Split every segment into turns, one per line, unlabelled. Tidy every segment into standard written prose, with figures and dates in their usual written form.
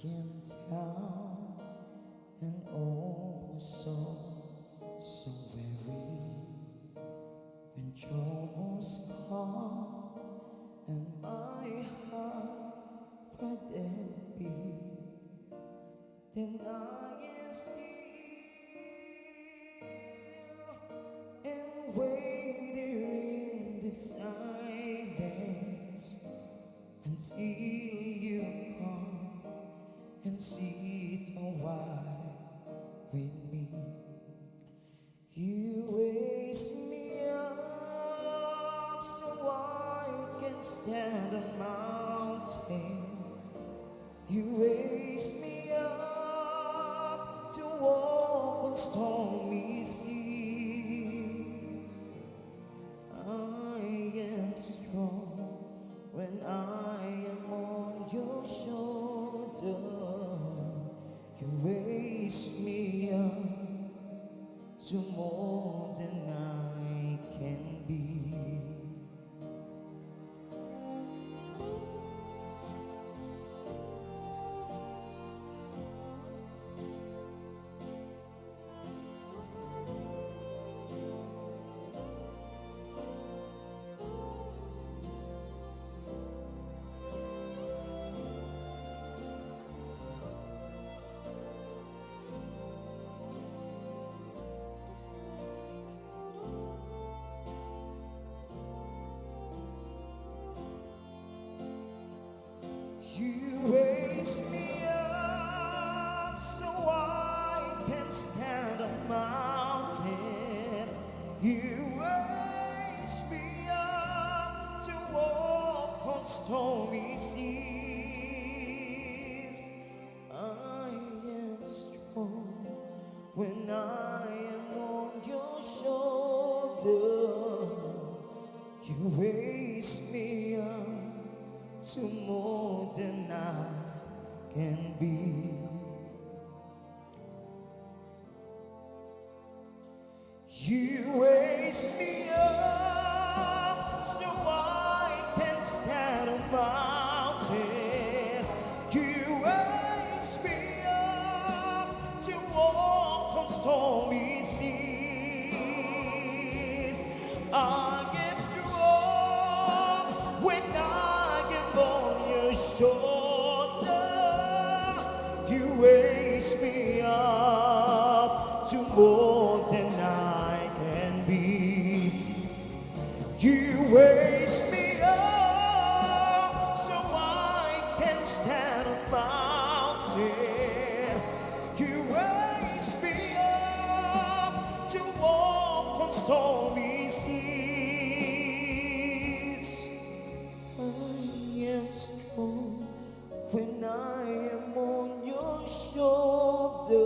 am down and oh so weary. When troubles come and my heart burdened be, then I am still and waiting in the silence until you come and sit a while with me. You raise me up so I can stand a mountain. You raise me up to walk on stormy seas. I am strong when I am on your shoulder. You raise me up to more than I can be. You raise me up so I can stand a mountain. You raise me up to walk on stormy seas. I am strong when I am on your shoulder. You raise me up to more than I can be. You raise me up so I can stand a mountain. You raise me up to walk on stormy seas. I am strong when I am on your shoulder. You raise me up to more than I can be. You raise me up so I can stand a mountain. You raise me up to walk on stormy seas. I am strong when I am on your shoulder.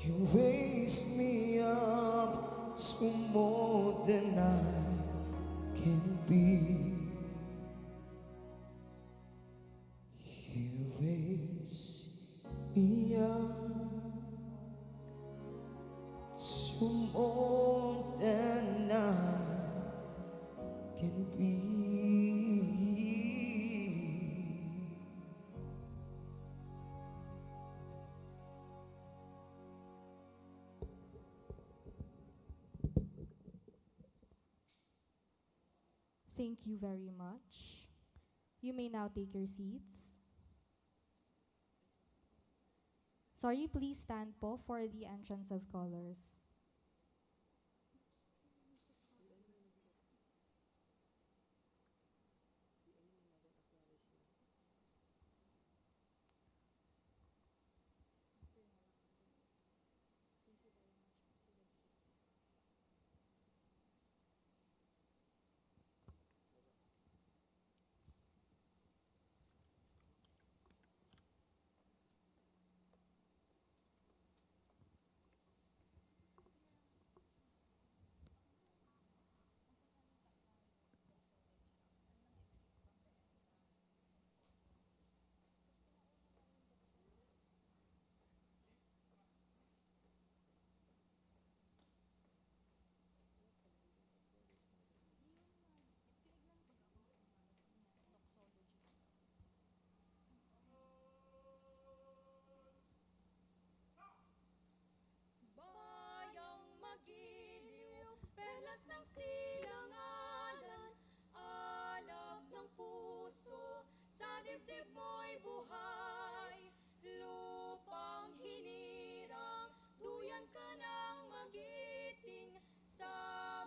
You raise me up to more than I can be. You raise me up to more than I can be.
Thank you very much. You may now take your seats. Sorry, please stand po for the entrance of colors.
Bayang magiliw, perlas ng silanganan, alab ng puso, sa dibdib mo'y buhay. Lupang hinirang, duyan ka ng magiting, sa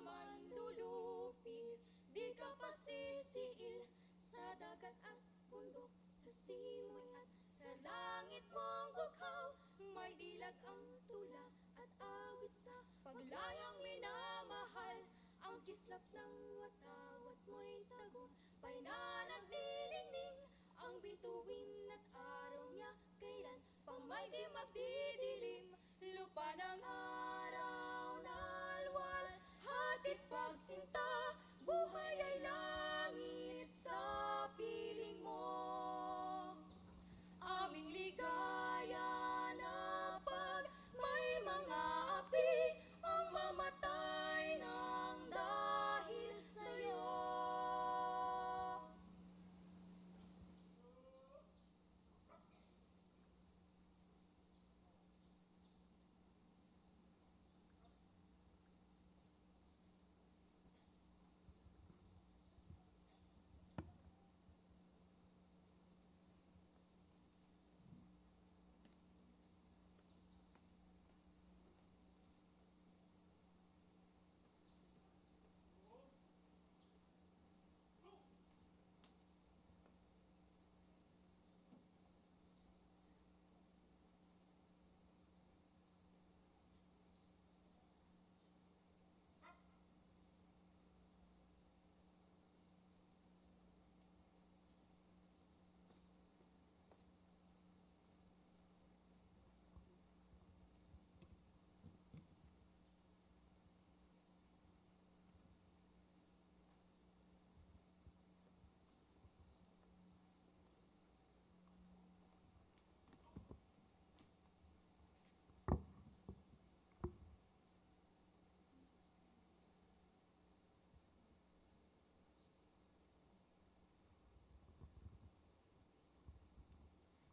manlulupi, di ka pasisiil, sa dagat at bundok, sa simoy at sa langit mong bughaw, may dilag ang tula at awit sa paglayang minamahal. Ang kislap ng watawat mo'y tagumpay na nagdidingding. Ang bituin at araw niya kailan pang may di magdidilim. Lupa ng araw na alwal, hatid pagsinta, buhay ay langit sa piling mo. Aming ligaya na pag may mga api ang mamatay ng dahil sa'yo.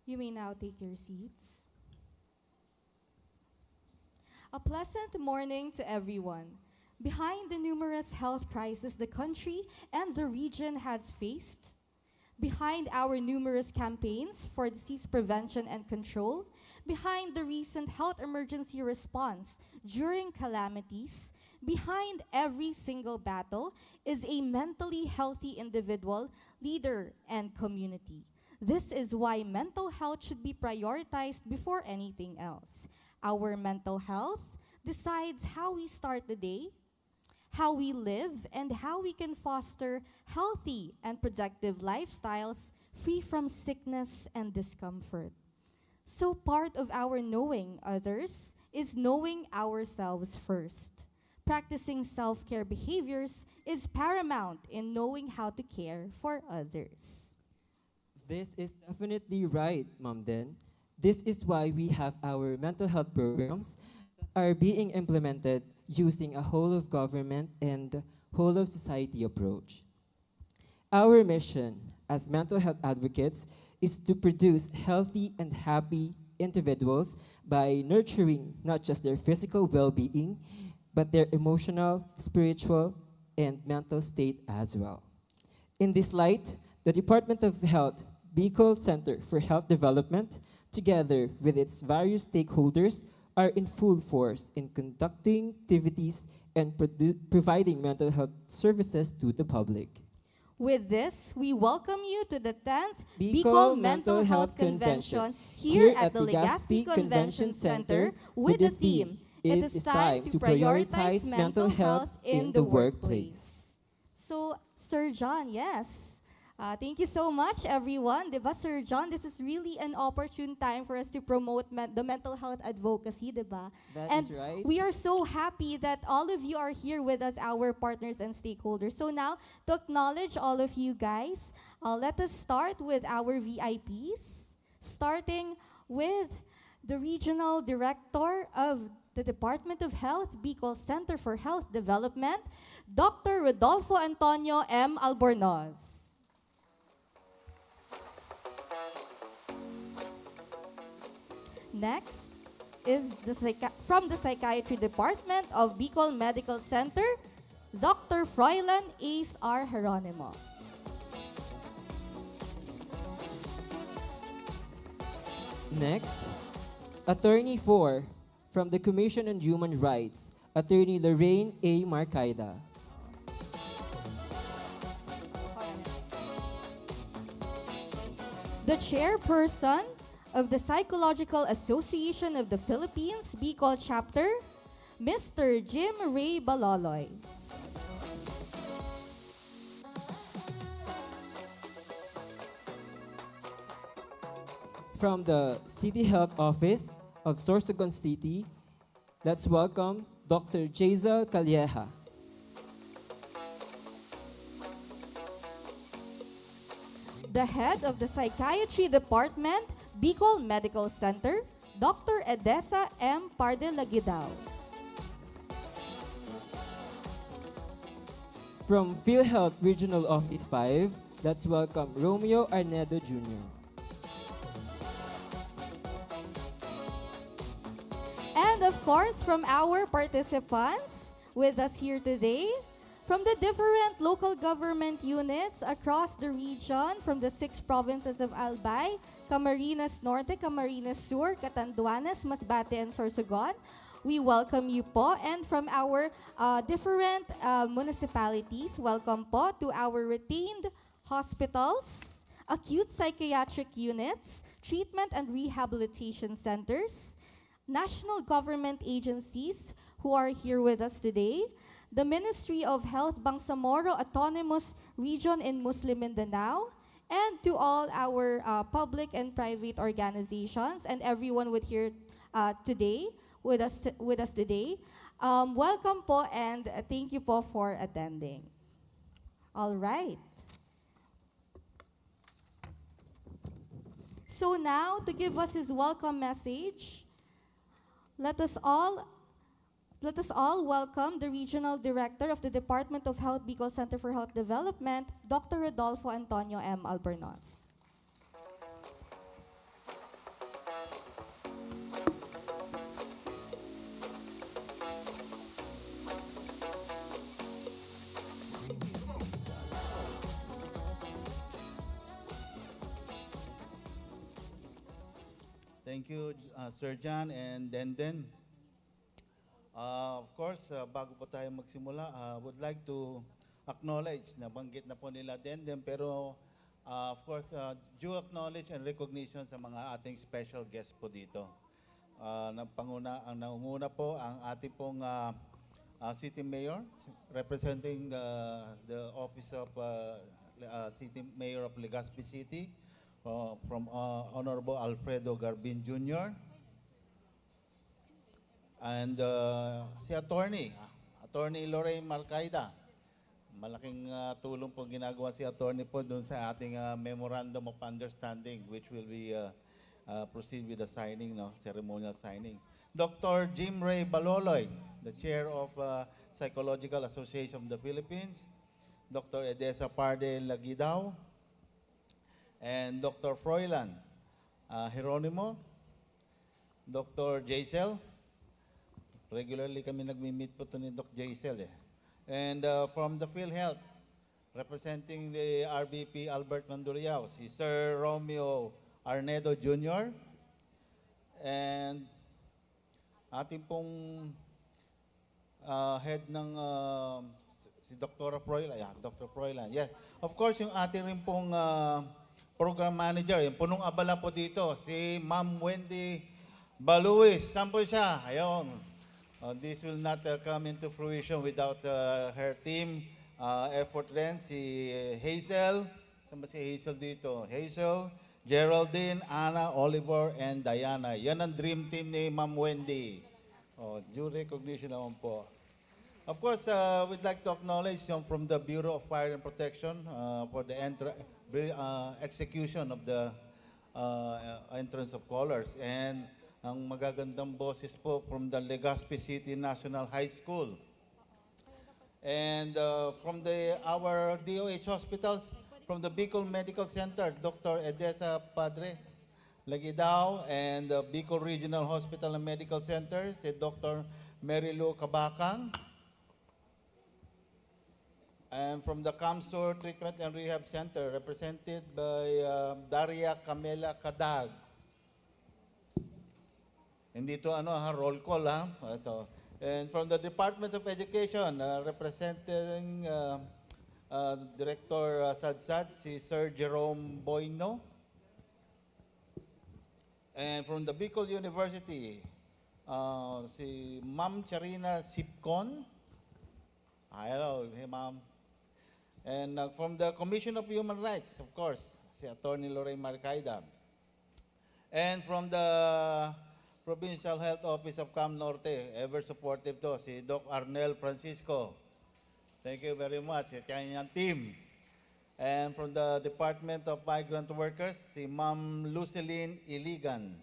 You may now take your seats. A pleasant morning to everyone. Behind the numerous health crises the country and the region has faced, behind our numerous campaigns for disease prevention and control, behind the recent health emergency response during calamities, behind every single battle is a mentally healthy individual, leader, and community. This is why mental health should be prioritized before anything else. Our mental health decides how we start the day, how we live, and how we can foster healthy and productive lifestyles free from sickness and discomfort. So part of our knowing others is knowing ourselves first. Practicing self-care behaviors is paramount in knowing how to care for others.
This is definitely right, Ma'am Den. This is why we have our mental health programs that are being implemented using a whole of government and whole of society approach. Our mission as mental health advocates is to produce healthy and happy individuals by nurturing not just their physical well-being, but their emotional, spiritual, and mental state as well. In this light, the Department of Health Bicol Center for Health Development, together with its various stakeholders, are in full force in conducting activities and providing mental health services to the public.
With this, we welcome you to the 10th
Bicol
Bicol Mental Health Convention here at the Legazpi Convention Center with the theme, "It is time to prioritize mental health in the workplace." So, Sir John, yes. Thank you so much, everyone. Diba, Sir John, this is really an opportune time for us to promote the mental health advocacy, diba?
That
And
is right.
we are so happy that all of you are here with us, our partners and stakeholders. So now, to acknowledge all of you guys, let us start with our VIPs, starting with the Regional Director of the Department of Health, Bicol Center for Health Development, Dr. Rodolfo Antonio M. Albornoz. Next is from the Psychiatry Department of Bicol Medical Center, Dr. Froilan Ace R. Geronimo.
Next, Attorney 4 from the Commission on Human Rights, Attorney Lorraine A. Marcaida.
The chairperson of the Psychological Association of the Philippines, Bicol Chapter, Mr. Jim Ray Baloloy.
From the City Health Office of Sorsogon City, let's welcome Dr. Jazel Calleja.
The head of the Psychiatry Department, Bicol Medical Center, Dr. Edessa M. Pardelagidao.
From PhilHealth Regional Office 5, let's welcome Romeo Arnedo Jr.
And of course, from our participants with us here today, from the different local government units across the region, from the 6 provinces of Albay, Camarines Norte, Camarines Sur, Catanduanes, Masbate, and Sorsogon, we welcome you po. And from our different municipalities, welcome po to our retained hospitals, acute psychiatric units, treatment and rehabilitation centers, national government agencies who are here with us today, the Ministry of Health Bangsamoro Autonomous Region in Muslim Mindanao, and to all our public and private organizations and everyone with here today, with us today. Welcome po and thank you po for attending. All right. So now, to give us his welcome message, let us all welcome the Regional Director of the Department of Health Bicol Center for Health Development, Dr. Rodolfo Antonio M. Albornoz.
Thank you, Sir John and Denden. Of course, bago po tayo magsimula, would like to acknowledge, nabanggit na po nila Denden, pero of course, due acknowledge and recognition sa mga ating special guests po dito. Ang nangunguna po ang ating pong City Mayor, representing the Office of City Mayor of Legazpi City, from Honorable Alfredo Garbin Jr. And si Attorney Lorraine Marcaida. Malaking tulong po ginagawa si Attorney po doon sa ating Memorandum of Understanding, which will be proceed with the signing, ceremonial signing. Dr. Jim Ray Baloloy, the Chair of Psychological Association of the Philippines. Dr. Edesa Parde Lagidao. And Dr. Froilan Jeronimo. Dr. Jaisel. Regularly kami nagmi-meet po to ni Doc Jaisel eh. And from the PhilHealth, representing the RBP Albert Manduriao, si Sir Romeo Arnedo Jr. And ating pong head ng si Dr. Froilan. Yeah, Dr. Froilan. Yes. Of course, yung ating rin pong program manager, yung punong abala po dito, si Ma'am Wendy Baluis. Saan po siya? Ayun. This will not come into fruition without her team effort rin. Si Hazel, saan ba si Hazel dito? Hazel, Geraldine, Anna, Oliver, and Diana. Yan ang dream team ni Ma'am Wendy. Due recognition naman po. Of course, we'd like to acknowledge from the Bureau of Fire and Protection for the execution of the entrance of colors. And ang magagandang boses po from the Legazpi City National High School. And from our DOH hospitals, from the Bicol Medical Center, Dr. Edesa Padre Lagidao, and the Bicol Regional Hospital and Medical Center, si Dr. Mary Lou Cabacang. And from the Camsur Treatment and Rehab Center, represented by Daria Camela Cadag. Hindi to roll call Ito. And from the Department of Education, representing Director Sadsad, si Sir Jerome Boyno. And from the Bicol University, si Ma'am Charina Sipcon. Hello, hey ma'am. And from the Commission of Human Rights, of course, si Attorney Lorraine Marcaida. And from the Provincial Health Office of Cam Norte, ever supportive to, si Doc Arnel Francisco. Thank you very much, sa kanyang team. And from the Department of Migrant Workers, si Ma'am Luceline Iligan.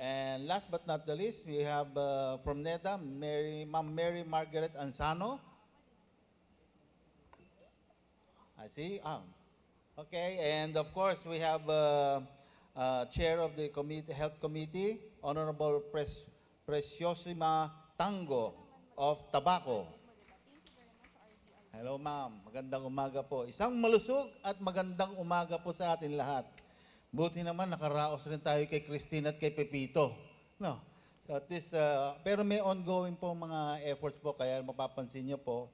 And last but not the least, we have from NEDA, Ma'am Mary Margaret Ansano. I see. Okay, and of course, we have Chair of the Health Committee, Honorable Preciosima Tango of Tabaco. Hello ma'am, magandang umaga po. Isang malusog at magandang umaga po sa atin lahat. Buti naman nakaraos rin tayo kay Christine at kay Pepito. No. So at this, pero may ongoing po mga efforts po, kaya mapapansin niyo po,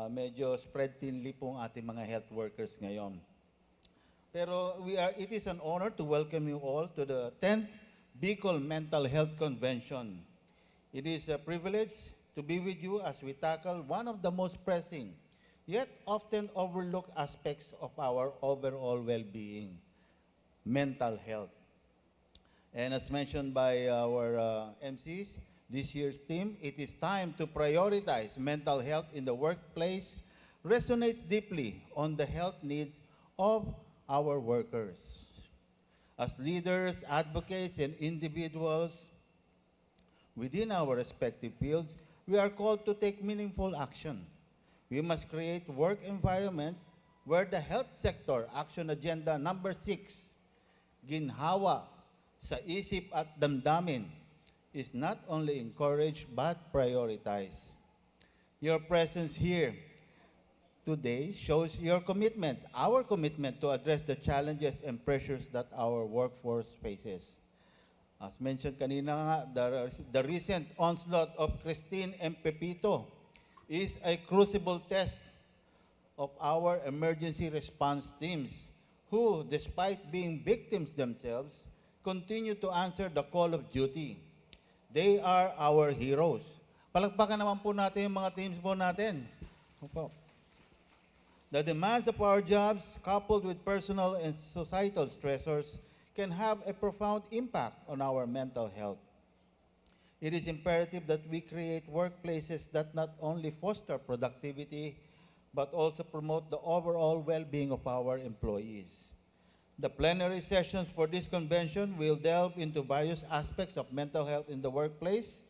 medyo spread thinly po ang ating mga health workers ngayon. Pero it is an honor to welcome you all to the 10th Bicol Mental Health Convention. It is a privilege to be with you as we tackle one of the most pressing, yet often overlooked aspects of our overall well-being, mental health. And as mentioned by our MCs, this year's theme, "It is time to prioritize mental health in the workplace," resonates deeply on the health needs of our workers. As leaders, advocates, and individuals within our respective fields, we are called to take meaningful action. We must create work environments where the health sector action agenda number 6, ginhawa sa isip at damdamin, is not only encouraged but prioritized. Your presence here today shows your commitment, our commitment to address the challenges and pressures that our workforce faces. As mentioned kanina nga, the recent onslaught of Christine and Pepito is a crucible test of our emergency response teams who, despite being victims themselves, continue to answer the call of duty. They are our heroes. Palakpakan naman po natin yung mga teams po natin. Opo. The demands of our jobs, coupled with personal and societal stressors, can have a profound impact on our mental health. It is imperative that we create workplaces that not only foster productivity, but also promote the overall well-being of our employees. The plenary sessions for this convention will delve into various aspects of mental health in the workplace.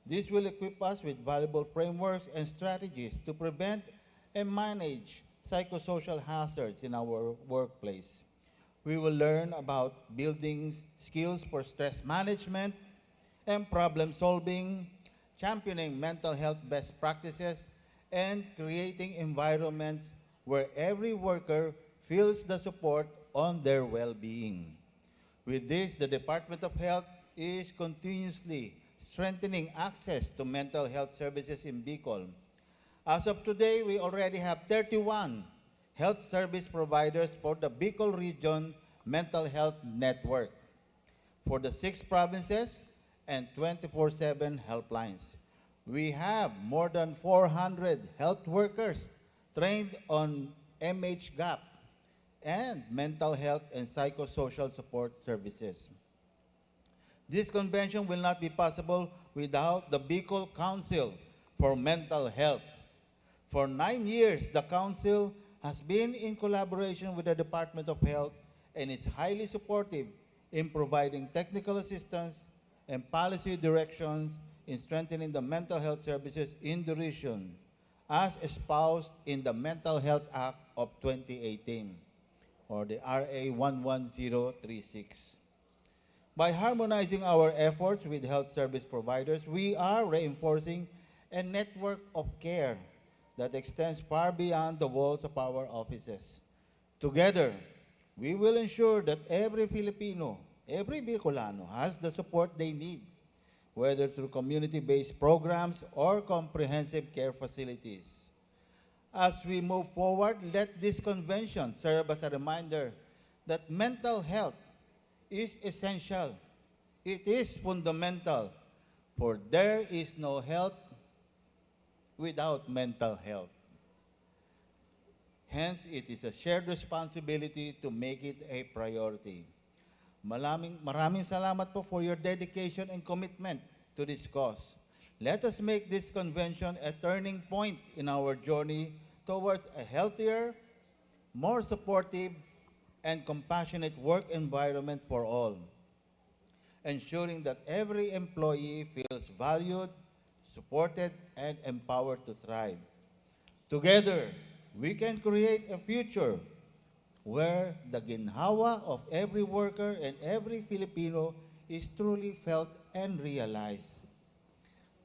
This will equip us with valuable frameworks and strategies to prevent and manage psychosocial hazards in our workplace. We will learn about building skills for stress management and problem solving, championing mental health best practices, and creating environments where every worker feels the support on their well-being. With this, the Department of Health is continuously strengthening access to mental health services in Bicol. As of today, we already have 31 health service providers for the Bicol Region Mental Health Network for the 6 provinces and 24/7 helplines. We have more than 400 health workers trained on MHGAP and mental health and psychosocial support services. This convention will not be possible without the Bicol Council for Mental Health. For 9 years, the Council has been in collaboration with the Department of Health and is highly supportive in providing technical assistance and policy directions in strengthening the mental health services in the region, as espoused in the Mental Health Act of 2018, or the RA 11036. By harmonizing our efforts with health service providers, we are reinforcing a network of care that extends far beyond the walls of our offices. Together, we will ensure that every Filipino, every Bicolano has the support they need, whether through community-based programs or comprehensive care facilities. As we move forward, let this convention serve as a reminder that mental health is essential. It is fundamental, for there is no health without mental health. Hence, it is a shared responsibility to make it a priority. Maraming salamat po for your dedication and commitment to this cause. Let us make this convention a turning point in our journey towards a healthier, more supportive, and compassionate work environment for all, ensuring that every employee feels valued, supported, and empowered to thrive. Together, we can create a future where the ginhawa of every worker and every Filipino is truly felt and realized.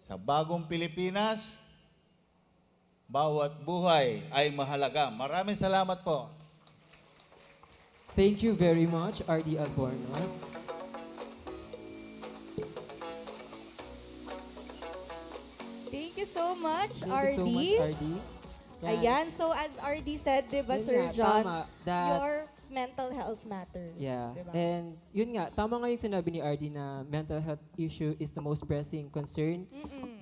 Sa bagong Pilipinas, bawat buhay ay mahalaga. Maraming salamat po.
Thank you very much, R.D. Albornoz.
Thank you so much,
Thank
RD.
you so much, R.D. Yan.
Ayan, so as RD said, di ba,
Yun
Sir
nga,
John,
tama, that-
your mental health matters.
Yeah.
Di ba?
And yun nga, tama nga yung sinabi ni RD na mental health issue is the most pressing concern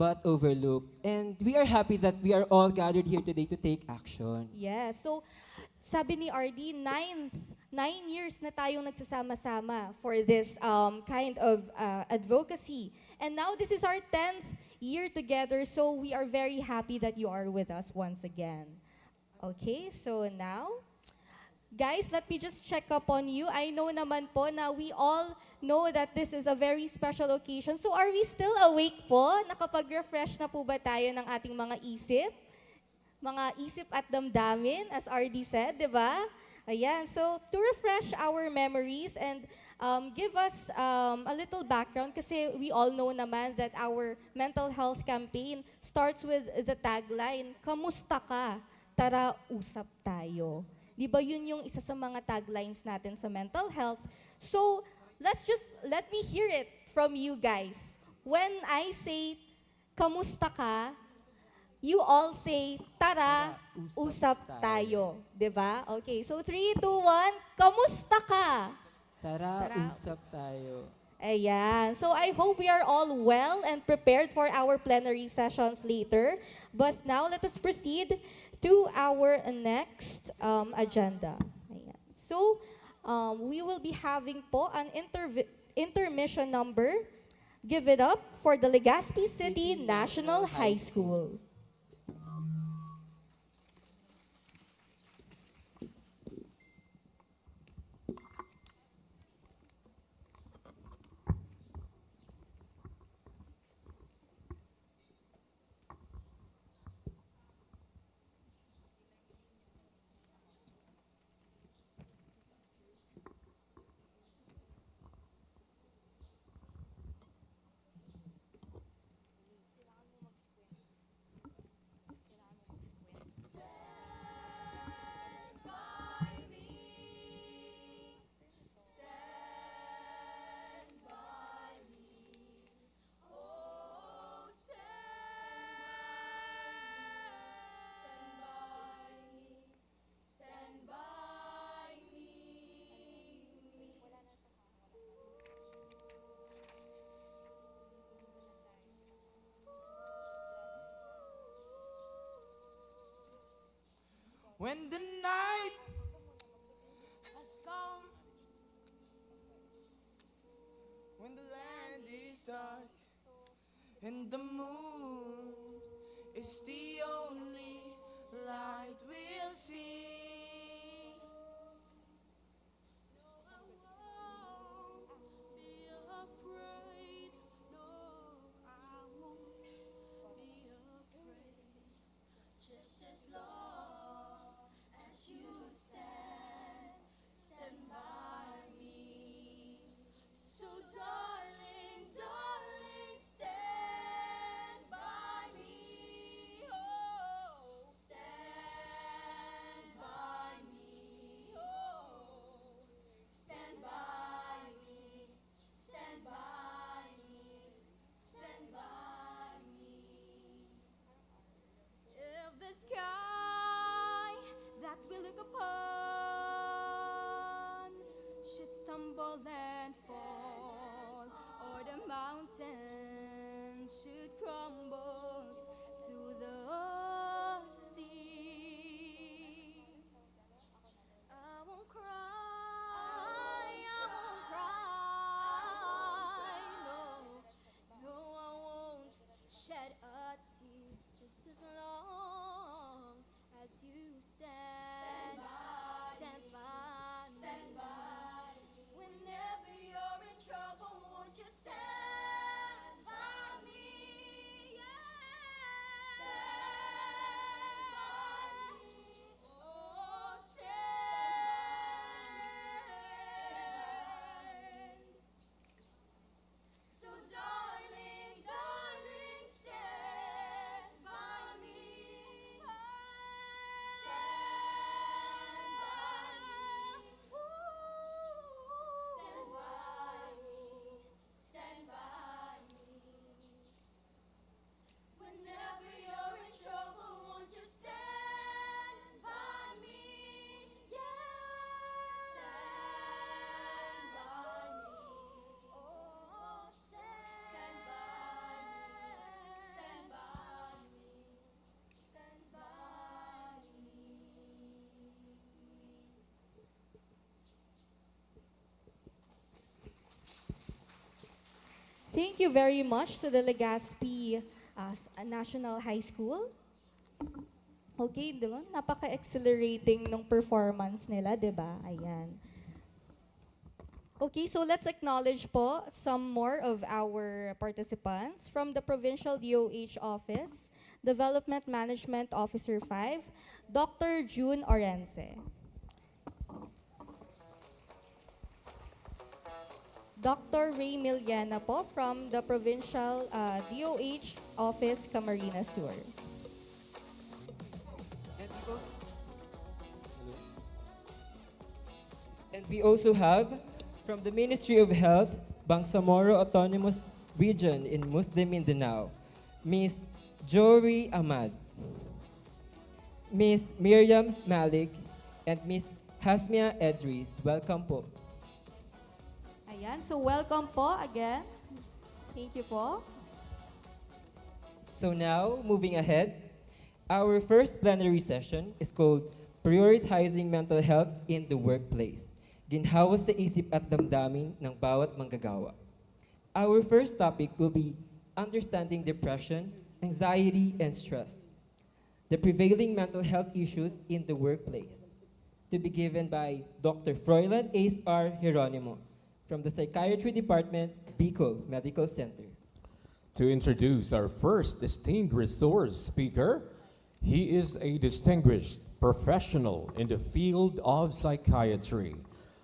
but overlooked. And we are happy that we are all gathered here today to take action.
Yes. So, sabi ni RD, 9 years na tayong nagsasama-sama for this kind of advocacy. And now this is our 10th year together, so we are very happy that you are with us once again. Okay, so now, guys, let me just check up on you. I know naman po na we all know that this is a very special occasion. So are we still awake po? Nakapag-refresh na po ba tayo ng ating mga isip? Mga isip at damdamin, as RD said, di ba? Ayan, so to refresh our memories and give us a little background, kasi we all know naman that our mental health campaign starts with the tagline, "Kamusta ka?" tara usap tayo. Di ba yun yung isa sa mga taglines natin sa mental health? So, let me hear it from you guys. When I say, kamusta ka? You all say, tara, usap tayo. Diba? Okay, so 3, 2, 1, kamusta ka?
Tara,
Tara.
usap tayo.
Ayan. So I hope we are all well and prepared for our plenary sessions later. But now let us proceed to our next agenda. Ayan. So we will be having po an intermission number. Give it up for the Legazpi City National High School.
When the night
Has come.
when the land is dark and the moon is the only light we'll see.
No, I won't be afraid. No, I won't be afraid. Just as long as you stand by me. So darling, darling, stand by me. Oh, stand by me. Oh, stand by me. Stand by me. Stand by me. If the sky that we look upon should stumble and fall, or the mountains should crumble to the sea, I won't cry, I won't cry, no, no, I won't shed a tear, just as long as you stand by me. Whenever you're in trouble, won't you stand by me? Yeah. Stand by me. Oh, stand. So darling, darling, stand by me. Stand by me. Stand by me. Stand by me. Whenever you're in trouble, won't you stand by me? Yeah. Stand by me. Oh, stand by me. Stand by me. Stand by me.
Thank you very much to the Legazpi National High School. Okay, di ba? Napaka-exhilarating ng performance nila, di ba? Ayan. Okay, so let's acknowledge po some more of our participants from the Provincial DOH Office, Development Management Officer 5, Dr. June Orense. Dr. Ray Miliana po from the Provincial DOH Office, Camarines Sur.
And we will And we also have from the Ministry of Health, Bangsamoro Autonomous Region in Muslim Mindanao, Miss Jory Ahmad, Miss Miriam Malik, and Miss Hasmia Edris. Welcome po.
Ayan, so welcome po again. Thank you po.
So now, moving ahead, our first plenary session is called Prioritizing Mental Health in the Workplace. Ginhawa sa isip at damdamin ng bawat manggagawa. Our first topic will be understanding depression, anxiety, and stress, the prevailing mental health issues in the workplace, to be given by Dr. Froilan Ace R. Geronimo from the Psychiatry Department, Bicol Medical Center.
To introduce our first esteemed resource speaker, he is a distinguished professional in the field of psychiatry,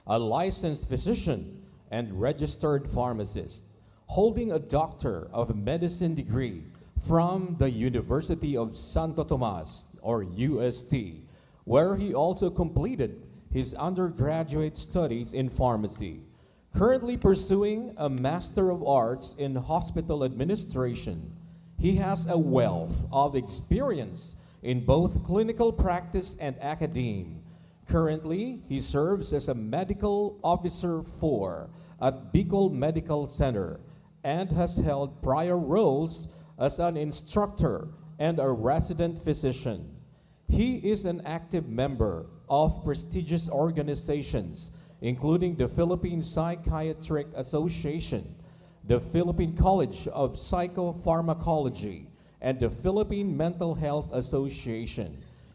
a licensed physician and registered pharmacist, holding a Doctor of Medicine degree from the University of Santo Tomas, or UST, where he also completed his undergraduate studies in pharmacy. Currently pursuing a Master of Arts in Hospital Administration, he has a wealth of experience in both clinical practice and academe. Currently, he serves as a medical officer at Bicol Medical Center and has held prior roles as an instructor and a resident physician. He is an active member of prestigious organizations, including the Philippine Psychiatric Association, the Philippine College of Psychopharmacology, and the Philippine Mental Health Association.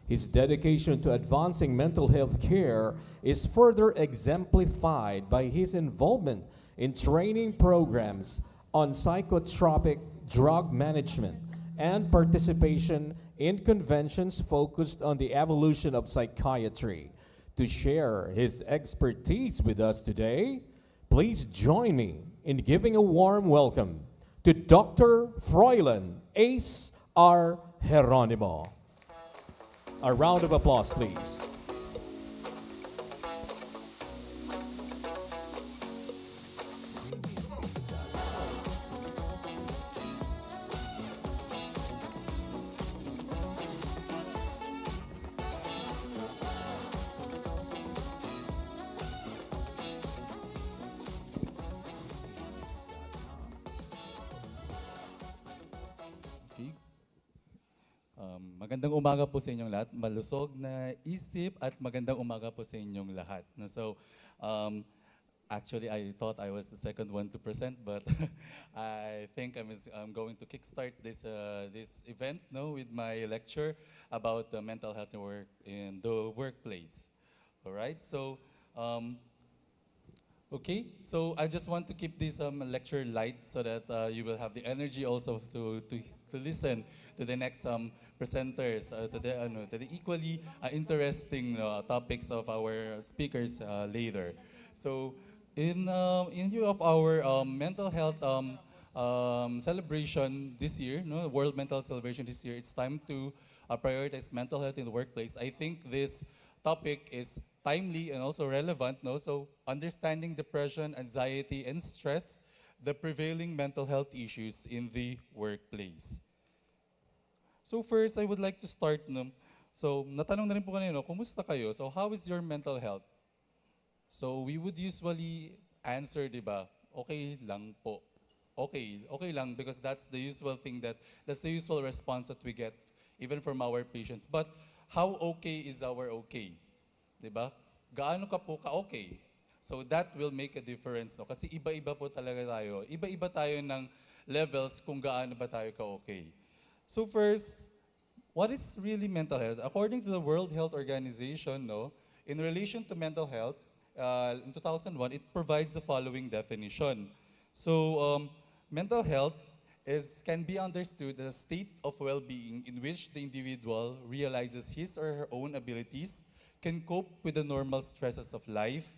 His dedication to advancing mental health care is further exemplified by his involvement in training programs on psychotropic drug management and participation in conventions focused on the evolution of psychiatry. To share his expertise with us today, please join me in giving a warm welcome to Dr. Froilan Ace R. Geronimo. A round of applause, please.
Okay. Magandang umaga po sa inyong lahat. Malusog na isip at magandang umaga po sa inyong lahat. So, actually, I thought I was the second one to present, but I think I'm going to kickstart this event with my lecture about mental health in the workplace. All right. So, okay, so I just want to keep this lecture light so that you will have the energy also to listen to the next presenters, to the equally interesting topics of our speakers later. So, in view of our mental health celebration this year, World Mental Celebration this year, it's time to prioritize mental health in the workplace. I think this topic is timely and also relevant. So, understanding depression, anxiety, and stress, the prevailing mental health issues in the workplace. So first, I would like to start. So, natanong na rin po kanina, kumusta kayo? So, how is your mental health? So, we would usually answer, di ba? Okay lang po. Okay lang, because that's the usual thing that's the usual response that we get even from our patients. But how okay is our okay? Di ba? Gaano ka po ka-okay? So, that will make a difference. Kasi iba-iba po talaga tayo. Iba-iba tayo ng levels kung gaano ba tayo ka-okay. So first, what is really mental health? According to the World Health Organization, in relation to mental health, in 2001, it provides the following definition. So, mental health can be understood as a state of well-being in which the individual realizes his or her own abilities, can cope with the normal stresses of life,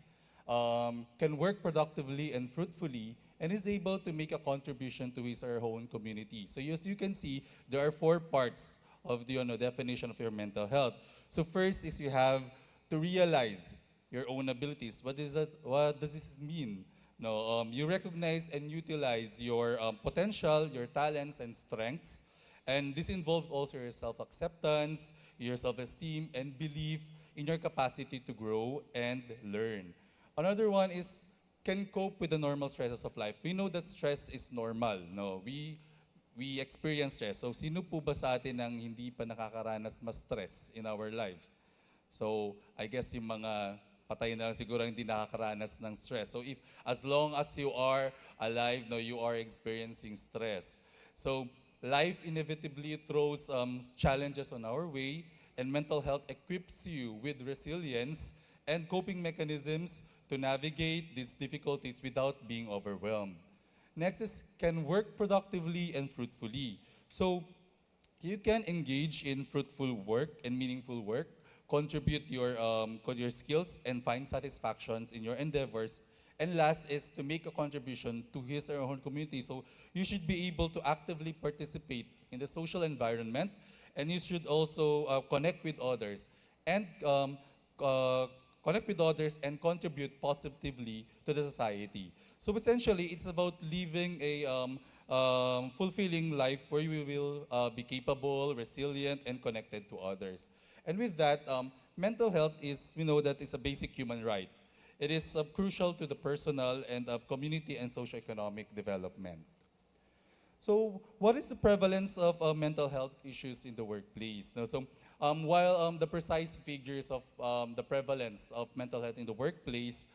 can work productively and fruitfully, and is able to make a contribution to his or her own community. So as you can see, there are 4 parts of the definition of your mental health. So first is you have to realize your own abilities. What is that? What does this mean? No, you recognize and utilize your potential, your talents and strengths, and this involves also your self-acceptance, your self-esteem, and belief in your capacity to grow and learn. Another one is can cope with the normal stresses of life. We know that stress is normal. No, we experience stress. So sino po ba sa atin ang hindi pa nakakaranas mas stress in our lives? So I guess yung mga patay na lang siguro hindi nakakaranas ng stress. So if as long as you are alive, no, you are experiencing stress. So life inevitably throws challenges on our way, and mental health equips you with resilience and coping mechanisms to navigate these difficulties without being overwhelmed. Next is can work productively and fruitfully. So you can engage in fruitful work and meaningful work, contribute your skills and find satisfactions in your endeavors. And last is to make a contribution to his or her own community. So you should be able to actively participate in the social environment, and you should also connect with others and contribute positively to the society. So essentially, it's about living a fulfilling life where you will be capable, resilient, and connected to others. And with that, mental health is, we know that it's a basic human right. It is crucial to the personal and community and socio-economic development. So what is the prevalence of mental health issues in the workplace? Now, so while the precise figures of the prevalence of mental health in the workplace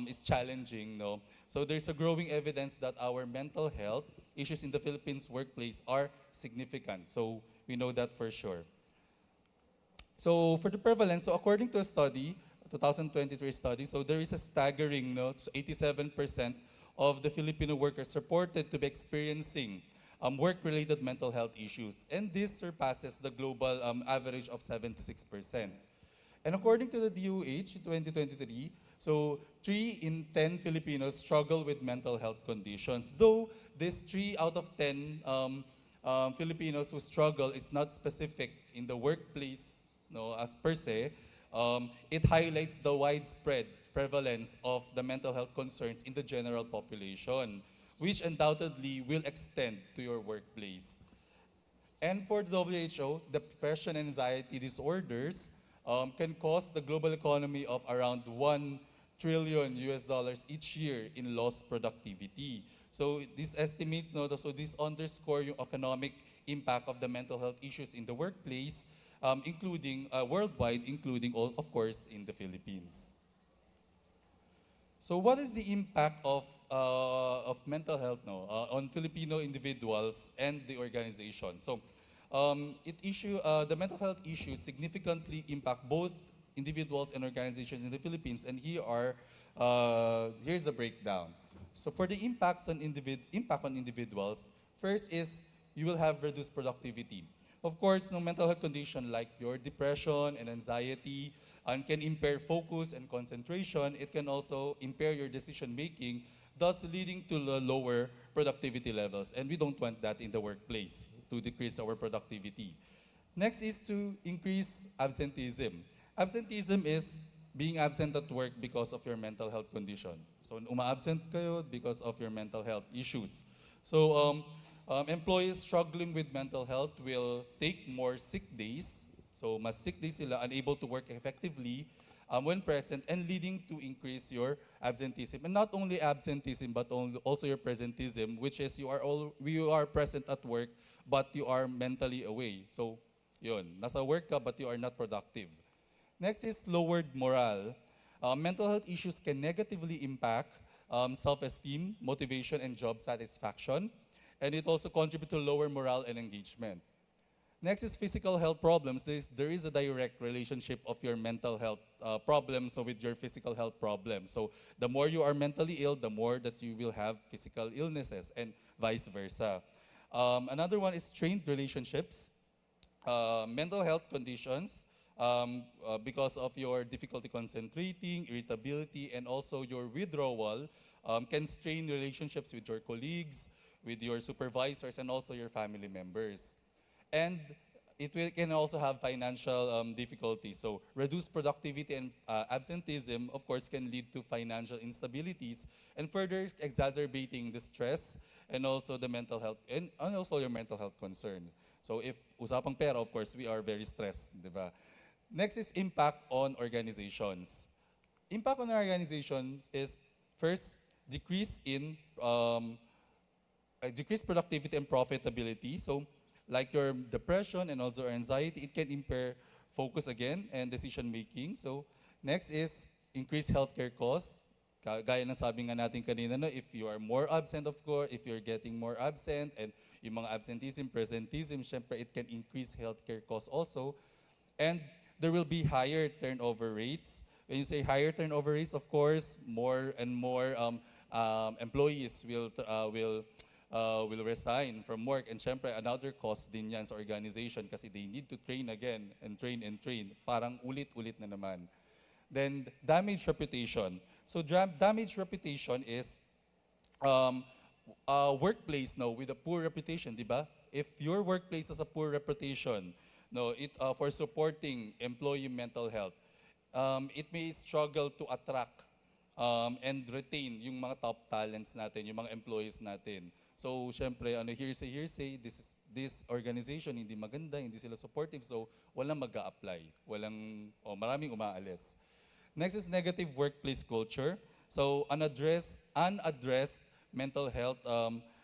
is challenging, no? So there's a growing evidence that our mental health issues in the Philippines workplace are significant. So we know that for sure. So for the prevalence, so according to a study, 2023 study, so there is a staggering, no, 87% of the Filipino workers reported to be experiencing work-related mental health issues, and this surpasses the global average of 76%. And according to the DOH in 2023, so 3 in 10 Filipinos struggle with mental health conditions. Though this 3 out of 10 Filipinos who struggle is not specific in the workplace, no, as per se, it highlights the widespread prevalence of the mental health concerns in the general population, which undoubtedly will extend to your workplace. And for the WHO, depression and anxiety disorders can cost the global economy of around $1 trillion each year in lost productivity. So these estimates, no, so this underscore yung economic impact of the mental health issues in the workplace, including worldwide, including, of course, in the Philippines. So what is the impact of mental health on Filipino individuals and the organization? So the mental health issues significantly impact both individuals and organizations in the Philippines, and here's the breakdown. So for the impact on individuals, first is you will have reduced productivity. Of course, no mental health condition like your depression and anxiety can impair focus and concentration. It can also impair your decision making, thus leading to lower productivity levels. And we don't want that in the workplace, to decrease our productivity. Next is to increase absenteeism. Absenteeism is being absent at work because of your mental health condition. So uma-absent kayo because of your mental health issues. So employees struggling with mental health will take more sick days. So mas sick days sila, unable to work effectively when present, and leading to increase your absenteeism. And not only absenteeism, but also your presenteeism, which is you are present at work, but you are mentally away. So yun, nasa work ka, but you are not productive. Next is lowered morale. Mental health issues can negatively impact self-esteem, motivation, and job satisfaction. And it also contributes to lower morale and engagement. Next is physical health problems. There is a direct relationship of your mental health problems with your physical health problems. So the more you are mentally ill, the more that you will have physical illnesses, and vice versa. Another one is strained relationships. Mental health conditions, because of your difficulty concentrating, irritability, and also your withdrawal, can strain relationships with your colleagues, with your supervisors, and also your family members. And can also have financial difficulties. So reduced productivity and absenteeism, of course, can lead to financial instabilities and further exacerbating the stress and also the mental health and also your mental health concern. So if usapang pera, of course, we are very stressed, di ba? Next is impact on organizations. Impact on organizations is first decrease in decreased productivity and profitability. So like your depression and also anxiety, it can impair focus again and decision making. So next is increased healthcare costs. Gaya ng sabi nga natin kanina, no, if you are more absent, of course, if you're getting more absent and yung mga absenteeism, presenteeism, syempre it can increase healthcare costs also. And there will be higher turnover rates. When you say higher turnover rates, of course, more and more employees will resign from work. And syempre, another cost din yan sa organization kasi they need to train again and train and train. Parang ulit-ulit na naman. Then, damaged reputation. So, damaged reputation is a workplace no, with a poor reputation, di ba? If your workplace has a poor reputation, no, for supporting employee mental health, it may struggle to attract and retain yung mga top talents natin, yung mga employees natin. So, syempre, hearsay, this organization hindi maganda, hindi sila supportive, so walang mag-a-apply, maraming umaalis. Next is negative workplace culture. So, unaddressed mental health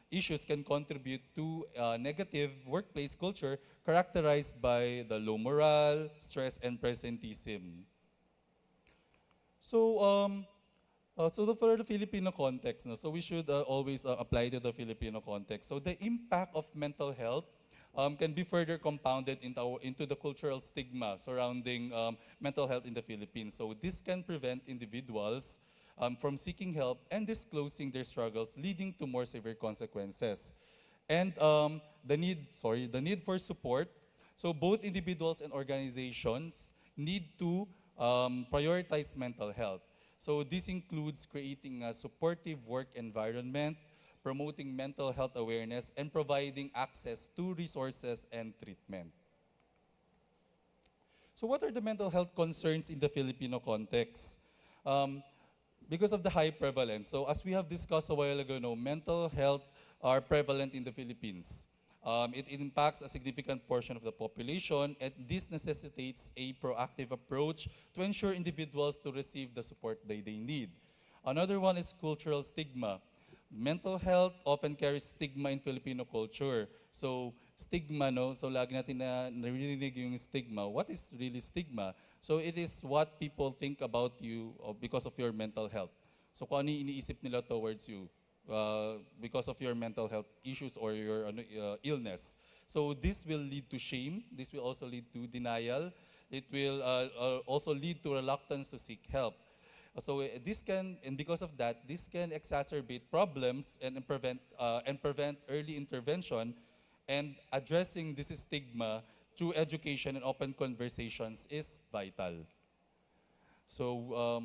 issues can contribute to negative workplace culture characterized by the low morale, stress, and presenteeism. So, for the Filipino context, no, so we should always apply to the Filipino context. So the impact of mental health can be further compounded into the cultural stigma surrounding mental health in the Philippines. So this can prevent individuals from seeking help and disclosing their struggles, leading to more severe consequences. And the need for support. So both individuals and organizations need to prioritize mental health. So this includes creating a supportive work environment, promoting mental health awareness, and providing access to resources and treatment. So what are the mental health concerns in the Filipino context? Because of the high prevalence. So as we have discussed a while ago, no, mental health are prevalent in the Philippines. It impacts a significant portion of the population, and this necessitates a proactive approach to ensure individuals to receive the support they need. Another one is cultural stigma. Mental health often carries stigma in Filipino culture. So stigma, no? So lagi natin naririnig yung stigma. What is really stigma? So it is what people think about you because of your mental health. So kung ano yung iniisip nila towards you because of your mental health issues or your illness. So this will lead to shame. This will also lead to denial. It will also lead to reluctance to seek help. So because of that, this can exacerbate problems and prevent early intervention, and addressing this stigma through education and open conversations is vital. So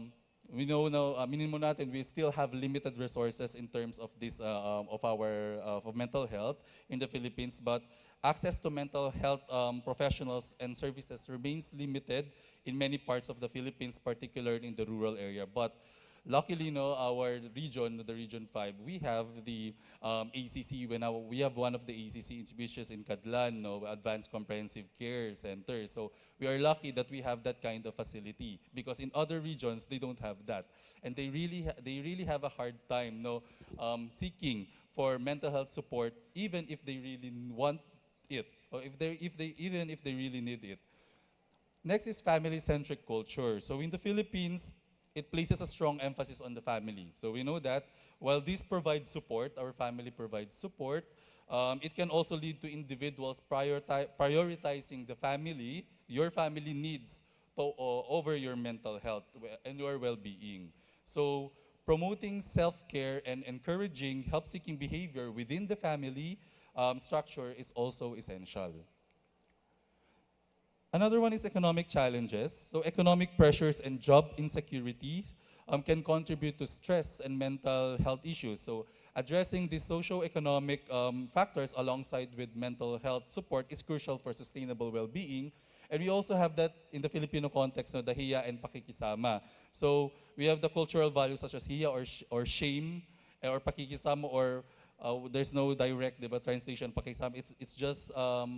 we know now, aminin mo natin, we still have limited resources in terms of this of mental health in the Philippines, but access to mental health professionals and services remains limited in many parts of the Philippines, particularly in the rural area. But luckily, no, our region, the Region 5, we have the ACC. We have one of the ACC, which is in Cadlan, no, Advanced Comprehensive Care Center. So we are lucky that we have that kind of facility, because in other regions they don't have that, and they really have a hard time, no, seeking for mental health support, even if they really want it, or even if they really need it. Next is family-centric culture. So in the Philippines, it places a strong emphasis on the family. So we know that while this provides support, our family provides support, it can also lead to individuals prioritizing the family, your family needs over your mental health and your well-being. So promoting self-care and encouraging help-seeking behavior within the family structure is also essential. Another one is economic challenges. So economic pressures and job insecurity can contribute to stress and mental health issues. So addressing the socio-economic factors alongside with mental health support is crucial for sustainable well-being. And we also have that in the Filipino context, no, the hiya and pakikisama. So we have the cultural values such as hiya or shame or pakikisama, or there's no direct translation pakikisama. It's just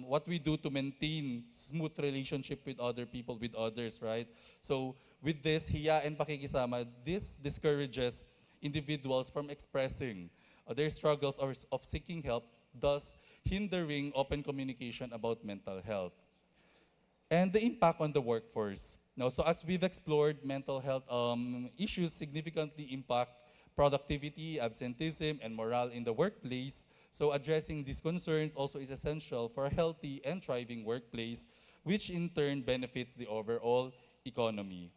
what we do to maintain smooth relationship with other people, with others, right? So with this hiya and pakikisama, this discourages individuals from expressing their struggles of seeking help, thus hindering open communication about mental health. And the impact on the workforce. Now, so as we've explored, mental health issues significantly impact productivity, absenteeism, and morale in the workplace. So addressing these concerns also is essential for a healthy and thriving workplace, which in turn benefits the overall economy.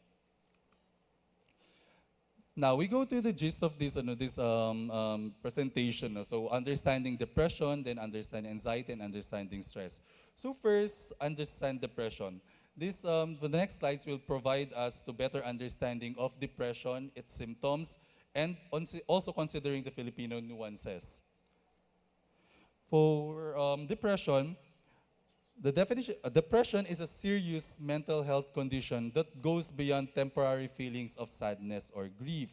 Now, we go to the gist of this, presentation. So understanding depression, then understand anxiety, and understanding stress. So first, understand depression. This, for the next slides, will provide us to better understanding of depression, its symptoms, and also considering the Filipino nuances. For depression, the definition, depression is a serious mental health condition that goes beyond temporary feelings of sadness or grief.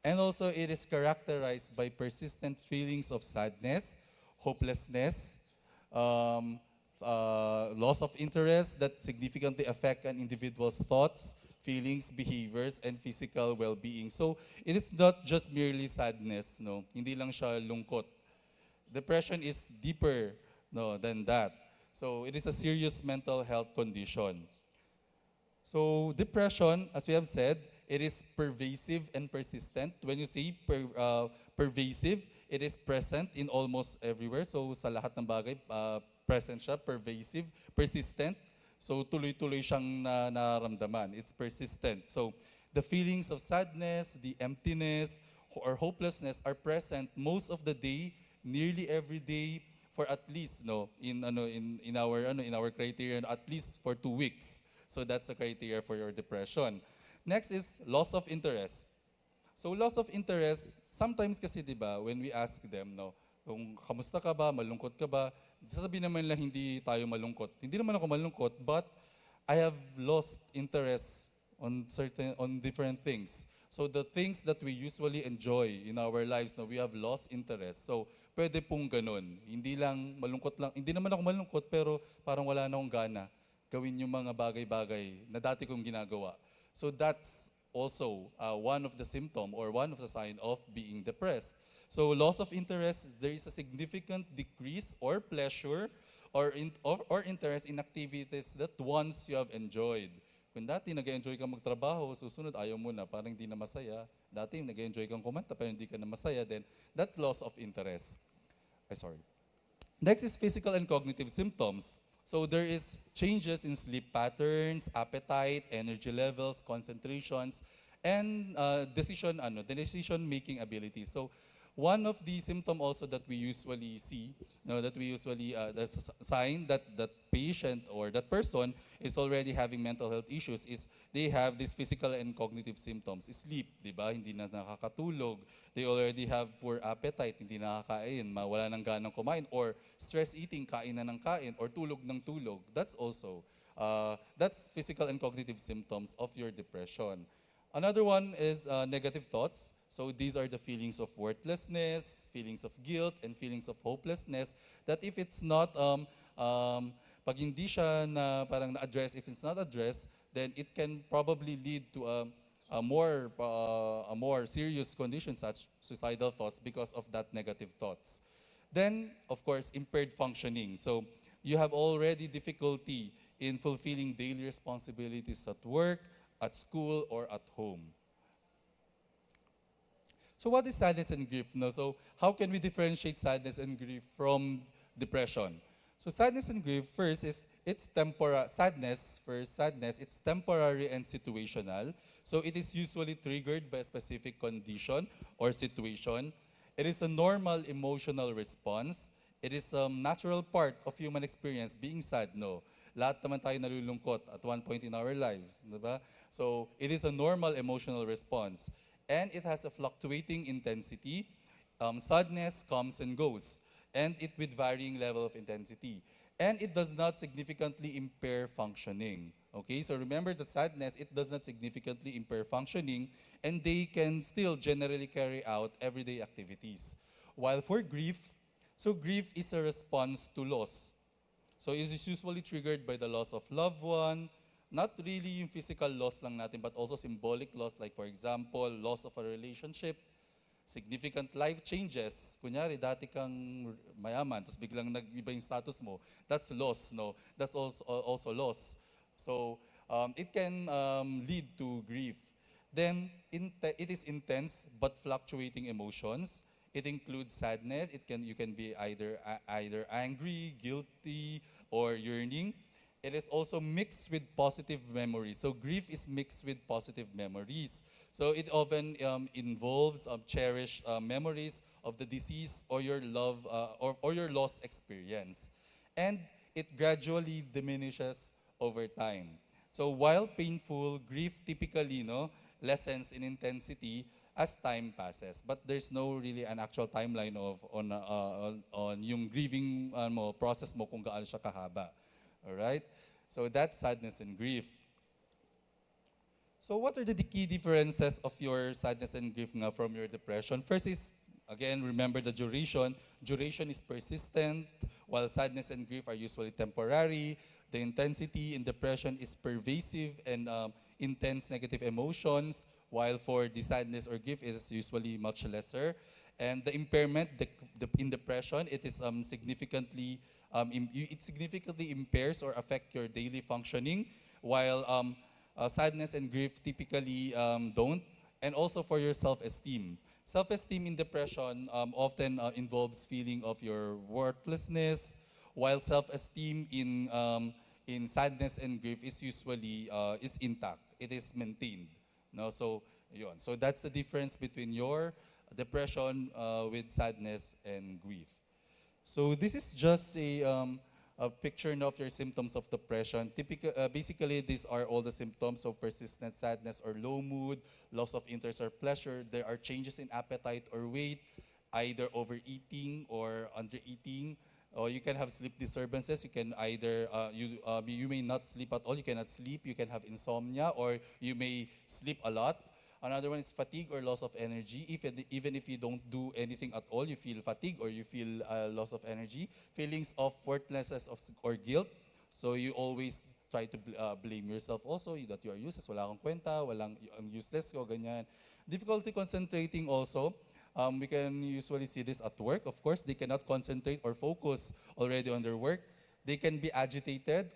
And also it is characterized by persistent feelings of sadness, hopelessness, loss of interest that significantly affect an individual's thoughts, feelings, behaviors, and physical well-being. So it is not just merely sadness, no? Hindi lang siya lungkot. Depression is deeper, no, than that. So it is a serious mental health condition. So depression, as we have said, it is pervasive and persistent. When you say pervasive, it is present in almost everywhere. So sa lahat ng bagay, present siya, pervasive, persistent. So tuloy-tuloy siyang naramdaman. It's persistent. So the feelings of sadness, the emptiness, or hopelessness are present most of the day, nearly every day, for at least in our criterion, at least for 2 weeks. So that's the criteria for your depression. Next is loss of interest. So loss of interest, sometimes kasi 'di ba, when we ask them, kung kamusta ka ba, malungkot ka ba, sasabihin naman lang hindi tayo malungkot. Hindi naman ako malungkot, but I have lost interest on different things. So the things that we usually enjoy in our lives, we have lost interest. So pwede pong ganun. Hindi lang malungkot lang. Hindi naman ako malungkot, pero parang wala na akong gana gawin yung mga bagay-bagay na dati kong ginagawa. So that's also one of the symptom or one of the sign of being depressed. So loss of interest, there is a significant decrease or pleasure or interest in activities that once you have enjoyed. Kung dati nag-enjoy kang magtrabaho, susunod ayaw mo na, parang hindi na masaya. Dati nag-enjoy kang kumanta, pero hindi ka na masaya, then that's loss of interest. Next is physical and cognitive symptoms. So there is changes in sleep patterns, appetite, energy levels, concentrations, and decision-making ability. So one of the symptoms also that we usually see, that's a sign that that patient or that person is already having mental health issues is they have these physical and cognitive symptoms. Sleep, di ba? Hindi na nakakatulog. They already have poor appetite, hindi nakakain, wala nang ganang kumain, or stress eating, kain na ng kain, or tulog ng tulog. That's also, that's physical and cognitive symptoms of your depression. Another one is negative thoughts. So these are the feelings of worthlessness, feelings of guilt, and feelings of hopelessness that if it's not, pag hindi siya na parang na-address, if it's not addressed, then it can probably lead to a more serious condition such suicidal thoughts because of that negative thoughts. Then, of course, impaired functioning. So you have already difficulty in fulfilling daily responsibilities at work, at school, or at home. So what is sadness and grief? So how can we differentiate sadness and grief from depression? So sadness and grief, first is it's sadness, it's temporary and situational. So it is usually triggered by a specific condition or situation. It is a normal emotional response. It is a natural part of human experience, being sad, Lahat naman tayo nalulungkot at one point in our lives, diba? So it is a normal emotional response. And it has a fluctuating intensity. Sadness comes and goes, and it with varying level of intensity. And it does not significantly impair functioning. Okay, so remember that sadness, it does not significantly impair functioning, and they can still generally carry out everyday activities. While for grief, so grief is a response to loss. So it is usually triggered by the loss of loved one, not really yung physical loss lang natin, but also symbolic loss, like for example, loss of a relationship, significant life changes. Kunyari, dati kang mayaman, tapos biglang nag-iba yung status mo. That's loss, no? That's also loss. So it can lead to grief. Then it is intense but fluctuating emotions. It includes sadness. You can be either angry, guilty, or yearning. It is also mixed with positive memories. So grief is mixed with positive memories. So it often involves cherished memories of the deceased or your love or your lost experience. And it gradually diminishes over time. So while painful, grief typically lessens in intensity as time passes. But there's no really an actual timeline on yung grieving process mo kung gaano siya kahaba. All right? So that's sadness and grief. So what are the key differences of your sadness and grief from your depression? First is, again, remember the duration. Duration is persistent, while sadness and grief are usually temporary. The intensity in depression is pervasive and intense negative emotions, while for the sadness or grief, it is usually much lesser. And the impairment in depression, it is significantly impairs or affect your daily functioning, while sadness and grief typically don't. And also for your self-esteem. Self-esteem in depression often involves feeling of your worthlessness, while self-esteem in sadness and grief is usually is intact. It is maintained. No, so yun. So that's the difference between your depression with sadness and grief. So this is just a picture of your symptoms of depression. Basically, these are all the symptoms of persistent sadness or low mood, loss of interest or pleasure. There are changes in appetite or weight, either overeating or undereating. Or you can have sleep disturbances. You can either, you may not sleep at all. You cannot sleep. You can have insomnia, or you may sleep a lot. Another one is fatigue or loss of energy. Even if you don't do anything at all, you feel fatigue or you feel loss of energy. Feelings of worthlessness or guilt. So you always try to blame yourself also that you are useless, wala kang kwenta, ang useless ko, ganyan. Difficulty concentrating also. We can usually see this at work. Of course, they cannot concentrate or focus already on their work. They can be agitated